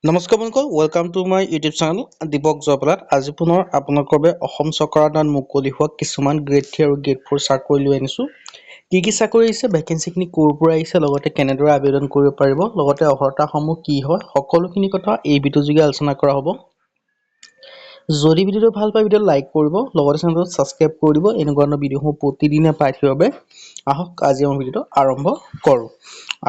নমস্কাৰ বন্ধুসকল, welcome to my YouTube channel Deepak Jayprasad. আজি পুনৰ আপোনালোকৰ বাবে অসম চৰকাৰৰ দ্বাৰা মুকলি হোৱা কিছুমান গ্ৰেড 3 আৰু গ্ৰেড 4 চাকৰি লৈ আনিছোঁ। কি চাকৰি আহিছে, ভেকেঞ্চিখিনি ক'ৰ পৰা আহিছে, লগতে কেনেদৰে আবেদন কৰিব পাৰিব, লগতে অৰ্হতাসমূহ কি হয়, সকলোখিনি কথা এই ভিডিঅ' যোগে আলোচনা কৰা হ'ব। যদি ভিডিঅ'টো ভাল পায় ভিডিঅ'টো লাইক কৰিব, লগতে চেনেলটো ছাবস্ক্ৰাইব কৰি দিব। এনেকুৱা ধৰণৰ ভিডিঅ'সমূহ প্ৰতিদিনে পাই থাকিবৰ বাবে আহক আজি আমি ভিডিঅ'টো আৰম্ভ কৰোঁ।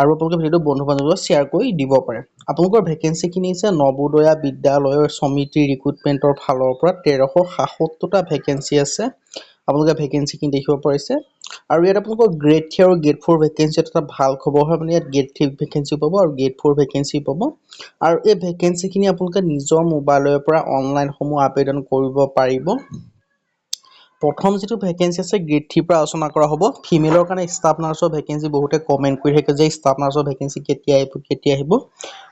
আৰু আপোনালোকে ভিডিঅ'টো বন্ধু বান্ধৱীক শ্বেয়াৰ কৰি দিব পাৰে। আপোনালোকৰ ভেকেঞ্চিখিনি হৈছে নৱোদয়া বিদ্যালয়ৰ সমিতি ৰিক্ৰুটমেণ্টৰ ফালৰ পৰা 1367টা ভেকেঞ্চি আছে। আপোনালোকে ভেকেঞ্চিখিনি দেখিব পাৰিছে। আৰু ইয়াত আপোনালোকৰ গ্ৰেড 3 আৰু গ্ৰেড 4 ভেকেঞ্চি এটা ভাল খবৰ হয়, মানে ইয়াত গ্ৰেড 3 ভেকেঞ্চি পাব আৰু গ্ৰেড 4 ভেকেঞ্চি পাব। আৰু এই ভেকেঞ্চিখিনি আপোনালোকে নিজৰ মোবাইলৰ পৰা অনলাইনসমূহ আবেদন কৰিব পাৰিব। প্ৰথম যিটো ভেকেঞ্চি আছে গ্ৰেড 3 পৰা আলোচনা কৰা হ'ব। ফিমেলৰ কাৰণে ষ্টাফ নাৰ্ছৰ ভেকেঞ্চি বহুতে কমেণ্ট কৰি থাকে যে ষ্টাফ নাৰ্ছৰ ভেকেঞ্চি কেতিয়া আহিব।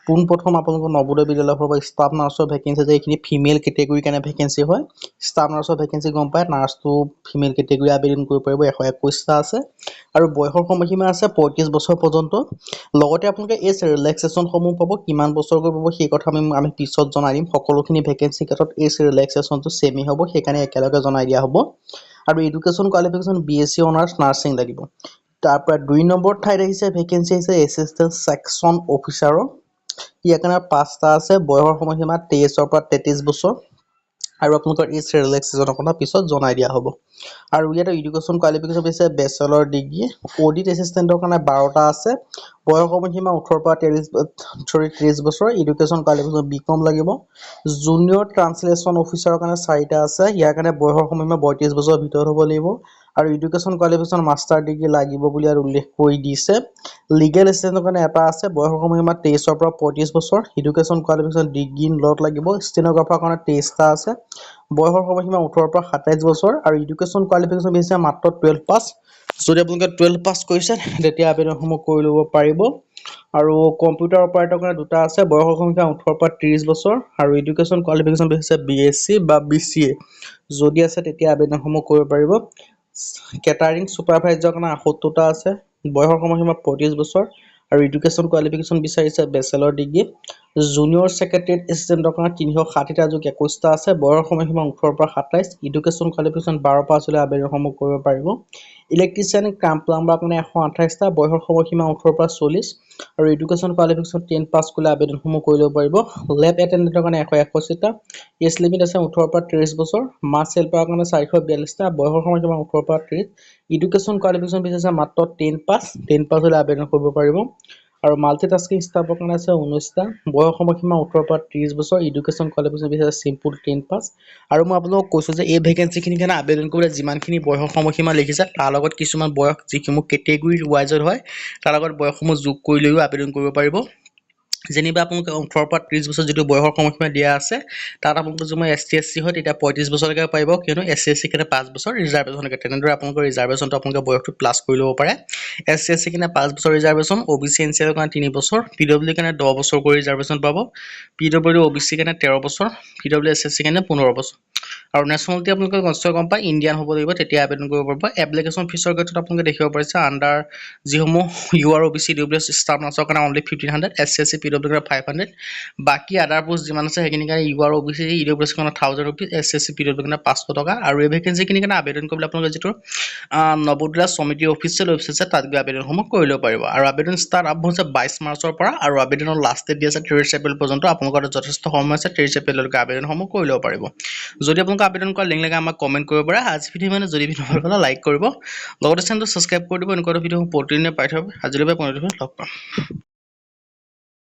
পোনপ্ৰথম আপোনালোকৰ নৱোদয় বিদ্যালয়ৰ পৰা ষ্টাফ নাৰ্ছৰ ভেকেঞ্চি যে এইখিনি ফিমেল কেটেগৰীৰ কাৰণে ভেকেঞ্চি হয়। ষ্টাফ নাৰ্ছৰ ভেকেঞ্চি গম পায়, নাৰ্ছটো ফিমেল কেটেগৰী আবেদন কৰিব পাৰিব। 121টা আছে আৰু বয়সৰ সময়সীমা আছে 35 বছৰ পৰ্যন্ত। লগতে আপোনালোকে এজ ৰিলেক্সেশ্যনসমূহ পাব, কিমান বছৰকৈ পাব সেই কথা আমি পিছত জনাই দিম। সকলোখিনি ভেকেঞ্চিৰ ক্ষেত্ৰত এজ ৰিলেক্সেশ্যনটো ছেমেই হ'ব, সেইকাৰণে একেলগে জনাই দিয়া হ'ব। আৰু education qualification BSc honours nursing লাগিব। তাৰপৰা 2 নম্বৰ ঠাইত আহিছে ভেকেঞ্চি আহিছে এছিষ্টেণ্ট ছেকশ্যন অফিচাৰৰ। ইয়াৰ কাৰণে 5টা আছে, বয়সৰ সময়সীমা 23ৰ পৰা 33 বছৰ। আৰু আপোনালোকৰ এজ ৰিলেক্সেশ্যনৰ কথা পিছত জনাই দিয়া হ'ব। আৰু ইয়াত এডুকেশ্যন কোৱালিফিকেশ্যন হৈছে বেচেলৰ ডিগ্ৰী। অডিট এছিষ্টেণ্টৰ কাৰণে 12টা আছে, বয়সৰ সময়সীমা 18ৰ পৰা 30 বছৰ। এডুকেশ্যন কোৱালিফিকেশ্যন BCom লাগিব। জুনিয়ৰ ট্ৰান্সলেশ্যন অফিচাৰৰ কাৰণে 4টা আছে, ইয়াৰ কাৰণে বয়সৰ সময়সীমা 32 বছৰৰ ভিতৰত হ'ব লাগিব। আৰু এডুকেশ্যন কোৱালিফিকেশ্যন মাষ্টাৰ ডিগ্ৰী লাগিব বুলি আৰু উল্লেখ কৰি দিছে। লিগেল এছিষ্টেণ্টৰ কাৰণে এটা আছে, বয়সৰ সময়সীমা 23ৰ পৰা 35 বছৰ। এডুকেশ্যন কোৱালিফিকেশ্যন ডিগ্ৰী ইন লত লাগিব। ষ্টেন'গ্ৰাফাৰ কাৰণে 23টা আছে, বয়সৰ সময়সীমা 18ৰ পৰা 27 বছৰ। আৰু এডুকেশ্যন কোৱালিফিকেশ্যন হৈছে মাত্ৰ 12 পাছ। যদি আপোনালোকে 12 পাছ কৰিছে তেতিয়া আবেদনসমূহ কৰি ল'ব পাৰিব। আৰু কম্পিউটাৰ অপাৰেটৰ কাৰণে 2টা আছে, বয়সৰ সংখ্যা 18ৰ পৰা 30 বছৰ। আৰু এডুকেশ্যন কোৱালিফিকেশ্যন হৈছে BSc বা BCA যদি আছে তেতিয়া আবেদনসমূহ কৰিব পাৰিব। কেটাৰিং ছুপাৰভাইজাৰৰ কাৰণে 78টা আছে, বয়সৰ সময়সীমা 35 বছৰ। আৰু এডুকেশ্যন কোৱালিফিকেশ্যন বিচাৰিছে বেচেলৰ ডিগ্ৰী। জুনিয়ৰ ছেক্ৰেটেৰিয়েট এছিষ্টেণ্টৰ কাৰণে 360টা যোগ 21টা আছে, বয়সৰ সময়সীমা 18ৰ পৰা 27। এডুকেশ্যন কোৱালিফিকেশ্যন 12 পাছ হ'লে আবেদনসমূহ কৰিব পাৰিব। ইলেক্ট্ৰিচিয়ান কাম প্লাম্বাৰ কাৰণে 128টা, বয়সৰ সময়সীমা 18ৰ পৰা 40। আৰু এডুকেশ্যন কোৱালিফিকেশ্যন 10 পাছ কৰিলে আবেদনসমূহ কৰি ল'ব পাৰিব। লেব এটেণ্ডেণ্টৰ কাৰণে 161টা, এজ লিমিট আছে 18ৰ পৰা 30 বছৰ। মাছ হেল্পাৰৰ কাৰণে 442টা, বয়সৰ সময়সীমা 18ৰ পৰা 30। এডুকেশ্যন কোৱালিফিকেশ্যন বিচাৰিছে মাত্ৰ 10 পাছ হ'লে আবেদন কৰিব পাৰিব। আৰু মাল্টিটাস্কিং ষ্টাফৰ কাৰণে আছে 19টা, বয়স সময়সীমা 18ৰ পৰা 30 বছৰ। এডুকেশ্যন কোৱালিফিকেশ্যন বিচাৰিছে চিম্পুল 10 পাছ। আৰু মই আপোনালোকক কৈছোঁ যে এই ভেকেঞ্চিখিনিৰ কাৰণে আবেদন কৰিবলৈ যিমানখিনি বয়সৰ সময়সীমা লিখিছে তাৰ লগত কিছুমান বয়স যিসমূহ কেটেগৰী ৱাইজত হয় তাৰ লগত বয়সসমূহ যোগ কৰি লৈও আবেদন কৰিব পাৰিব। যেনিবা আপোনালোকে 18ৰ পৰা 30 বছৰ যিটো বয়সৰ সময়সীমা দিয়া আছে তাত আপোনালোকে যদি ST SC হয় তেতিয়া 35 বছৰলৈকে পাৰিব, কিয়নো SC SC কাৰণে 5 বছৰ ৰিজাৰ্ভেশ্যন থাকে। তেনেদৰে আপোনালোকৰ ৰিজাৰ্ভেশ্যনটো আপোনালোকে বয়সটো প্লাছ কৰি ল'ব পাৰে। SC SC কাৰণে 5 বছৰ ৰিজাৰ্ভেশ্যন, OBC NCL কাৰণে 3 বছৰ, PWD কাৰণে 10 বছৰ কৰি ৰিজাৰ্ভেশ্যন পাব, PWD OBC কাৰণে 13 বছৰ, PWD SSC কাৰণে 15 বছৰ। আৰু নেশ্যনেলিটি আপোনালোকে নিশ্চয় গম পায়, ইণ্ডিয়ান হ'ব লাগিব তেতিয়া আবেদন কৰিব পাৰিব। এপ্লিকেশ্যন ফিছৰ ক্ষেত্ৰত আপোনালোকে দেখিব পাৰিছে আণ্ডাৰ যিসমূহ UR OBC EWS ষ্টাফ নাৰ্ছৰ কাৰণে অনলি 1500, SC SC PWD কাৰণে 500। বাকী আদাৰ পোষ্ট যিমান আছে সেইখিনি কাৰণে UR OBC EWS কাৰণে 1000 rupees, SC SC PWD কাৰণে 500 টকা। আৰু এই ভেকেঞ্চিখিনিৰ কাৰণে আবেদন কৰিবলৈ আপোনালোকে যিটো নৱোদয়া সমিতি অফিচিয়েল ৱেবছাইট আছে তাত গৈ আবেদনসমূহ কৰি ল'ব পাৰিব। আৰু আবেদন ষ্টাৰ্ট আৰম্ভ হৈছে 22 মাৰ্চৰ পৰা আৰু আবেদনৰ লাষ্ট ডেট দিয়া আছে 30 এপ্ৰিল পৰ্যন্ত। আপোনালোকৰ যথেষ্ট সময় আছে, 30 এপ্ৰিললৈকে আবেদনসমূহ কৰি ল'ব পাৰিব। যদি আপোনালোকে আবেদন কৰা লিংক লাগে আমাক কমেণ্ট কৰিব পাৰে। আজি ভিডিঅ' যদি ভিডিঅ' ভাল পালে লাইক কৰিব, লগতে চেনেলটো ছাবস্ক্ৰাইব কৰি দিব। এনেকুৱা ভিডিঅ' প্ৰতিদিনে পাই থাকিব। আজিলৈ পুনৰ লগ পাম।